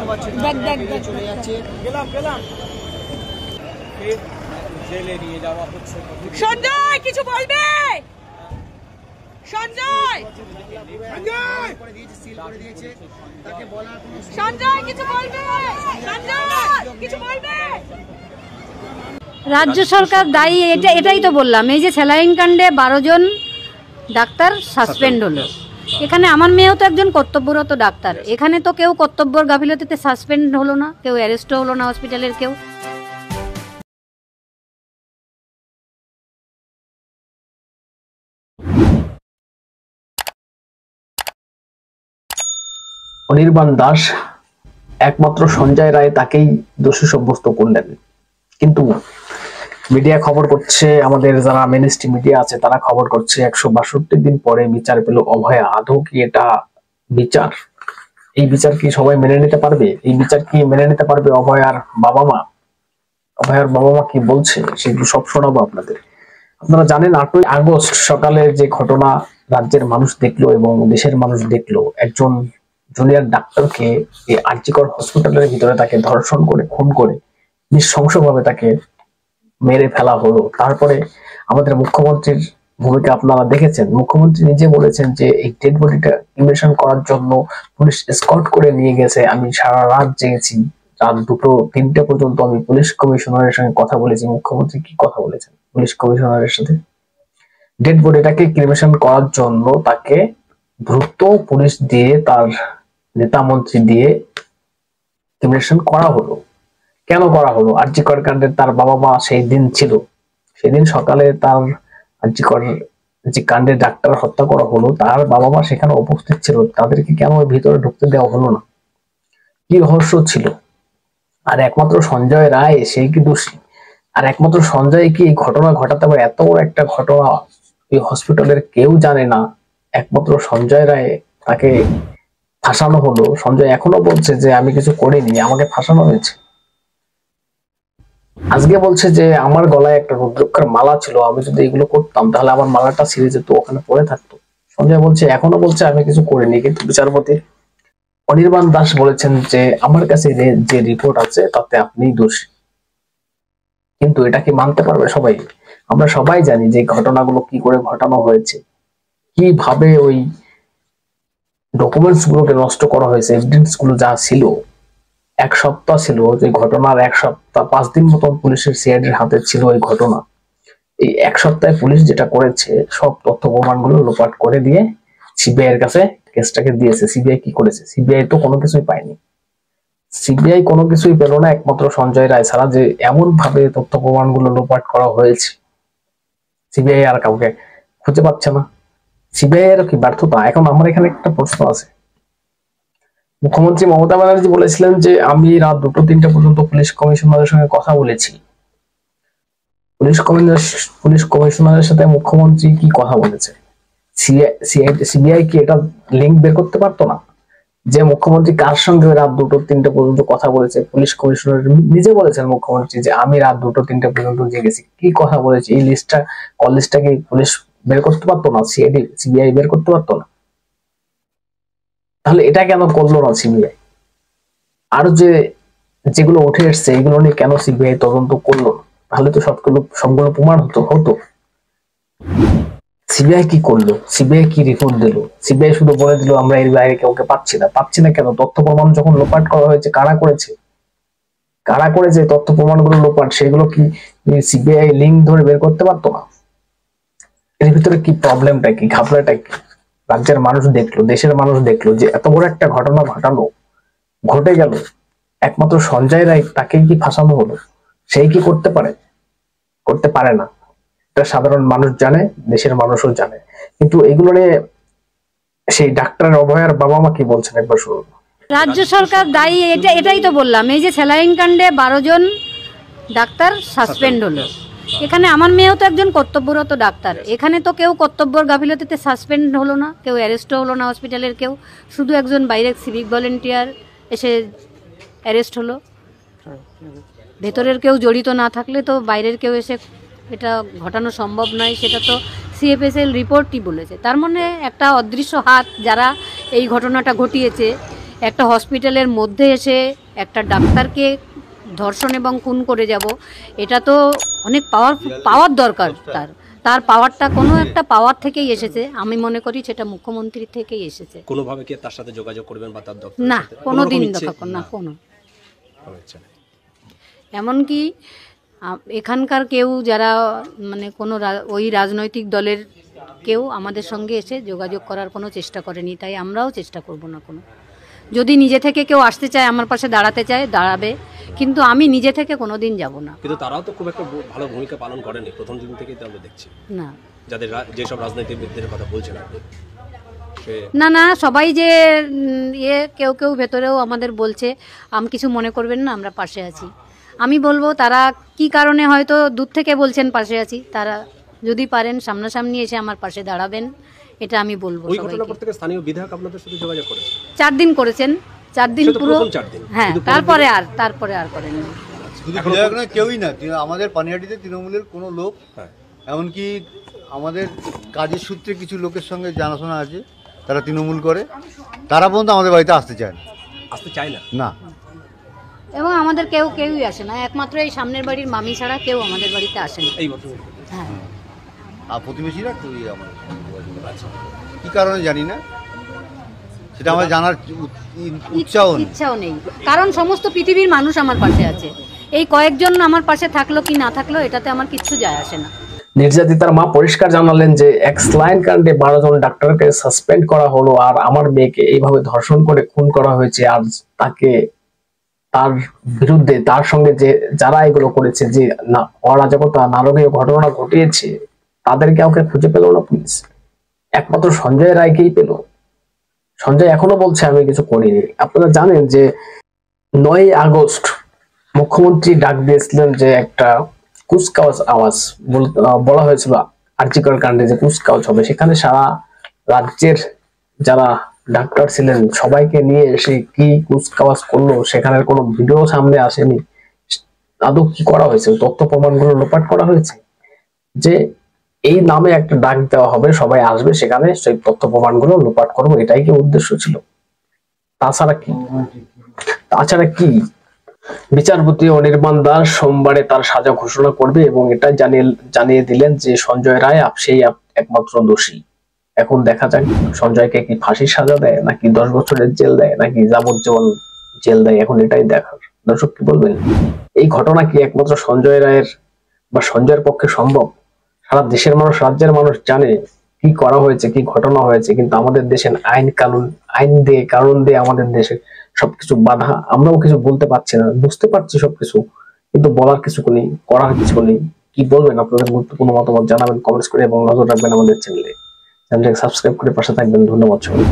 পাচ্ছেন চলে যাচ্ছে জেলে নিয়ে যাওয়া হচ্ছে। সঞ্জয় কিছু বলবে? সঞ্জয় সঞ্জয় কিছু বলবে? সঞ্জয় কিছু বলবে? রাজ্য সরকার দায়ী, এটাই তো বললাম। এই যে স্যালাইন কাণ্ডে 12 জন ডাক্তার সাসপেন্ড হলো, এখানে আমার মেয়েও তো একজন কর্তব্যরত ডাক্তার, এখানে তো কেউ কর্তব্যের গাফিলতিতে সাসপেন্ড হলো না, কেউ অ্যারেস্টও হলো না হসপিটালের কেউ। অনির্বাণ দাস একমাত্র সঞ্জয় রায় তাকেই দোষী সাব্যস্ত করলেন, কিন্তু মিডিয়া খবর করছে, আমাদের যারা মেনস্ট্রিম মিডিয়া আছে তারা খবর করছে 162 দিন পরে বিচার পেল অভয়া। আদৌ কি এটা বিচার? এই বিচার কি সবাই মেনে নিতে পারবে? এই বিচার কি মেনে নিতে পারবে অভয়ার বাবা মা? অভয়ার বাবা মা কি বলছে সেগুলো সব শোনাবো আপনাদের। আপনারা জানেন 8ই আগস্ট সকালে যে ঘটনা রাজ্যের মানুষ দেখলো এবং দেশের মানুষ দেখলো, একজন জুনিয়র ডাক্তারকে এই আরজিকর হসপিটালের ভিতরে তাকে ধর্ষণ করে খুন করে নৃশংসভাবে তাকে মেরে ফেলা হলো। তারপরে আমাদের মুখ্যমন্ত্রীর ভূমিকা আপনারা দেখেছেন। মুখ্যমন্ত্রী নিজে বলেছেন যে এই ডেড বডিটা ইনভেস্টিগেশন করার জন্য পুলিশ এসকর্ট করে নিয়ে গেছে। আমি সারা রাত জেগেছি, রাত 2-3টে পর্যন্ত আমি পুলিশ কমিশনারের সঙ্গে কথা বলেছি। মুখ্যমন্ত্রী কি কথা বলেছেন পুলিশ কমিশনারের সাথে? ডেড বডিটাকে ক্রিমেশন করার জন্য তাকে দ্রুত পুলিশ দিয়ে, তার নেতা মন্ত্রী দিয়ে ক্রিমেশন করা হলো। কেন করা হলো? আরজিকর কাণ্ডের তার বাবা মা সেই দিন ছিল, সেদিন সকালে তার আরজিকর যে কাণ্ডে ডাক্তার হত্যা করা হলো তার বাবা মা সেখানে উপস্থিত ছিল, তাদেরকে কেন ভিতরে ঢুকতে দেওয়া হলো না? কি রহস্য ছিল? আর একমাত্র সঞ্জয় রায় সেই কি দোষী? আর একমাত্র সঞ্জয় কি এই ঘটনা ঘটাতে পারে? এত বড় একটা ঘটনা এই হসপিটালের কেউ জানে না, একমাত্র সঞ্জয় রায়, তাকে ফাঁসানো হলো। সঞ্জয় এখনো বলছে যে আমি কিছু করিনি, আমাকে ফাঁসানো হয়েছে। আজকে বলছে যে আমার গলায় একটা রুদ্রাক্ষর মালা ছিল, আমি যদি এগুলো করতাম তাহলে আমার মালাটা ছিঁড়ে যেত, ওখানে পড়ে থাকতো। সঞ্জয় বলছে, এখনো বলছে আমি কিছু করিনি, কিন্তু বিচারপতি অনির্বাণ দাস বলেছেন যে আমার কাছে যে রিপোর্ট আছে তাতে আপনিই দোষী। কিন্তু এটা কি মানতে পারবে সবাই? আমরা সবাই জানি যে ঘটনাগুলো কি করে ঘটানো হয়েছে, কিভাবে ওই ডকুমেন্টস গুলোকে নষ্ট করা হয়েছে, এভিডেন্স গুলো যা ছিল। 1 সপ্তাহ ছিল যে ঘটনার, 1 সপ্তাহ 5 দিন মতন পুলিশের সিআইডির হাতে ছিল এই ঘটনা। এই 1 সপ্তাহে পুলিশ যেটা করেছে, সব তথ্য প্রমাণগুলো লোপাট করে দিয়ে সিবিআই এর কাছে কেসটাকে দিয়েছে। সিবিআই কি করেছে? সিবিআই তো কোনো কিছুই পায়নি। সিবিআই কোনো কিছুই পেল না একমাত্র সঞ্জয় রায় ছাড়া। যে এমন ভাবে তথ্য প্রমাণগুলো লোপাট করা হয়েছে, সিবিআই আর কাউকে খুঁজে পাচ্ছে না। সিবিআই এর কি ব্যর্থতা? এখন আমার এখানে একটা প্রশ্ন আছে। মুখ্যমন্ত্রী মমতা ব্যানার্জি বলেছিলেন যে আমি রাত 2-3টে পর্যন্ত পুলিশ কমিশনারের সঙ্গে কথা বলেছি। পুলিশ কমিশনারের সাথে মুখ্যমন্ত্রী কি কথা বলেছে? সিবিআই কি এটা লিঙ্ক বের করতে পারতো না যে মুখ্যমন্ত্রী কার সঙ্গে রাত 2-3টে পর্যন্ত কথা বলেছে? পুলিশ কমিশনার নিজে বলেছেন মুখ্যমন্ত্রী যে আমি রাত 2-3টে পর্যন্ত জেগেছি। কি কথা বলেছে? এই লিস্টটা, কল লিস্টটা কি পুলিশ বের করতে পারতো না? সিবিআই বের করতে পারতো না? তাহলে এটা কেন করলো না সিবিআই? আর যেগুলো উঠে এসছে এগুলো নিয়ে কেন সিবিআই তদন্ত করলো? তাহলে তো সবগুলো প্রমাণ হতো। সিবিআই কি করলো? সিবিআই কি রিপোর্ট দিল? সিবিআই শুধু বলে দিল আমরা এর বাইরে কাউকে পাচ্ছি না। কেন? তথ্য প্রমাণ যখন লোপাট করা হয়েছে, কারা করেছে তথ্য প্রমাণগুলো লোপাট? সেগুলো কি সিবিআই লিঙ্ক ধরে বের করতে পারতো না? এর ভিতরে কি প্রবলেমটা, কি ঘাপলাটা কি? রাজ্যের মানুষ দেখলো, দেশের মানুষ দেখলো যে এত বড় একটা ঘটনা ঘটে গেল, একমাত্র সঞ্জয় রায় তাকে কি ফাঁসানো হলো? সেই কি করতে পারে না। এটা সাধারণ মানুষ জানে, দেশের মানুষও জানে। কিন্তু এগুলো নিয়ে সেই ডাক্তারের অভয়ার বাবা মা কি বলছেন একবার শুনুন। রাজ্য সরকার দায়ী, এটাই তো বললাম। এই যে স্যালাইন কাণ্ডে 12 জন ডাক্তার সাসপেন্ড হলো, এখানে আমার মেয়েও তো একজন কর্তব্যরত ডাক্তার, এখানে তো কেউ কর্তব্যের গাফিলতিতে সাসপেন্ড হলো না, কেউ অ্যারেস্টও হলো না হসপিটালের কেউ। শুধু একজন বাইরের সিভিক ভলেন্টিয়ার এসে অ্যারেস্ট হলো। ভেতরের কেউ জড়িত না থাকলে তো বাইরের কেউ এসে এটা ঘটানো সম্ভব নয়, সেটা তো সিএফএসএল রিপোর্টই বলেছে। তার মানে একটা অদৃশ্য হাত যারা এই ঘটনাটা ঘটিয়েছে, একটা হসপিটালের মধ্যে এসে একটা ডাক্তারকে ধর্ষণ এবং খুন করে যাব, এটা তো অনেক পাওয়ার দরকার। তার পাওয়ারটা কোনো একটা পাওয়ার থেকেই এসেছে। আমি মনে করি সেটা মুখ্যমন্ত্রী থেকেই এসেছে। কোনোভাবে কি তার সাথে যোগাযোগ করবেন বা তার দপ্তর? না, কোনোদিন না, কোনো। এমনকি এখানকার কেউ যারা মানে কোনো ওই রাজনৈতিক দলের কেউ আমাদের সঙ্গে এসে যোগাযোগ করার কোনো চেষ্টা করেনি, তাই আমরাও চেষ্টা করব না কোনো। যদি নিজে থেকে কেউ আসতে চায়, আমার পাশে দাঁড়াতে চায়, দাঁড়াবে, কিন্তু আমি নিজে থেকে কোনোদিন যাব না। কিন্তু তারাও তো খুব একটা ভালো ভূমিকা পালন করেনি প্রথম দিন থেকেই, তো আমরা দেখছি না, যাদের যেসব রাজনীতিবিদদের কথা বলছেন আপনি। না, সবাই যে কেউ কেউ ভেতরেও আমাদের বলছে, কিছু মনে করবেন না, আমরা পাশে আছি। আমি বলবো তারা কি কারণে হয়তো দূর থেকে বলছেন পাশে আছি, তারা যদি পারেন সামনাসামনি এসে আমার পাশে দাঁড়াবেন, এটা আমি বলবো। ওই ঘটনার পর থেকে স্থানীয় বিধায়ক আপনাদের সাথে যোগাযোগ করেছে? 4 দিন করেছেন, 4 দিন পুরো। 4 দিন, হ্যাঁ, তারপরে আর করেননি। শুধু বিধায়ক নয়, কেউই না, আমাদের পানিহাটিতে তৃণমূলের কোনো লোক, এমনকি আমাদের কাজের সূত্রে কিছু লোকের সঙ্গে জানাশোনা আছে, তারা তৃণমূল করে, তারা পর্যন্ত আমাদের বাড়িতে আসতে চায় না। না, এবং আমাদের কেউই আসে না, একমাত্র এই সামনের বাড়ির মামি ছাড়া কেউ আমাদের বাড়িতে আসে না। হ্যাঁ, আর প্রতিবেশীরা কেউই আমার কি কারণে জানি না, সেটা আমার জানার ইচ্ছাও নেই, কারণ সমস্ত পৃথিবীর মানুষ আমার পাশে আছে। এই কয়েকজন আমার পাশে থাকলো কি না থাকলো এটাতে আমার কিচ্ছু যায় আসে না। নির্যাতিতার মা পরিষ্কার জানালেন যে এক্সলাইন কাণ্ডে 12 জন ডাক্তারকে সাসপেন্ড করা হলো, আর আমার মেয়েকে এইভাবে ধর্ষণ করে খুন করা হয়েছে, আর তার বিরুদ্ধে, তার সঙ্গে যে যারা এগুলো করেছে, যে অরাজকতা নারকীয় ঘটনা ঘটিয়েছে, তাদের কাউকে খুঁজে পেল না পুলিশ। একমাত্র সঞ্জয় রায়কেই পেল। সঞ্জয় এখনো বলছে আমি কিছু করিনি। আপনারা জানেন যে 9 আগস্ট মুখ্যমন্ত্রী ডাক দিয়েছিলেন যে একটা কুচকাওয়াজ বলা হয়েছিল আরজিকর কাণ্ডে, যে কুচকাওয়াজ হবে। সেখানে সারা রাজ্যের যারা ডাক্তার ছিলেন সবাইকে নিয়ে এসে কি কুচকাওয়াজ করলো, সেখানের কোনো ভিডিও সামনে আসেনি। আদৌ কি করা হয়েছে? তথ্য প্রমাণগুলো লোপাট করা হয়েছে, যে এই নামে একটা ডাক দেওয়া হবে, সবাই আসবে, সেখানে সেই তথ্য প্রমাণগুলো লোপাট করবো, এটাই কি উদ্দেশ্য ছিল? তাছাড়া কি? বিচারপতি অনির্বাণ দাস সোমবারে তার সাজা ঘোষণা করবে এবং এটা জানিয়ে দিলেন যে সঞ্জয় রায় সেই একমাত্র দোষী। এখন দেখা যাক সঞ্জয়কে কি ফাঁসির সাজা দেয়, নাকি 10 বছরের জেল দেয়, নাকি যাবজ্জীবন জেল দেয়, এখন এটাই দেখার। দর্শক কি বলবেন? এই ঘটনা কি একমাত্র সঞ্জয় রায়ের বা সঞ্জয়ের পক্ষে সম্ভব? সারা দেশের মানুষ, রাজ্যের মানুষ জানে কি করা হয়েছে, কি ঘটনা হয়েছে, কিন্তু আমাদের দেশের আইন দিয়ে, কানুন দিয়ে আমাদের দেশে সবকিছু বাধা। আমরাও কিছু বলতে পারছি না, বুঝতে পারছি সবকিছু, কিন্তু বলার কিছু নেই, করার কিছু নেই। কি বলবেন? আপনাদের গুরুত্বপূর্ণ মতামত জানাবেন কমেন্টস করে, এবং নজর রাখবেন আমাদের চ্যানেলে। চ্যানেলটাকে সাবস্ক্রাইব করে পাশে থাকবেন। ধন্যবাদ সবাই।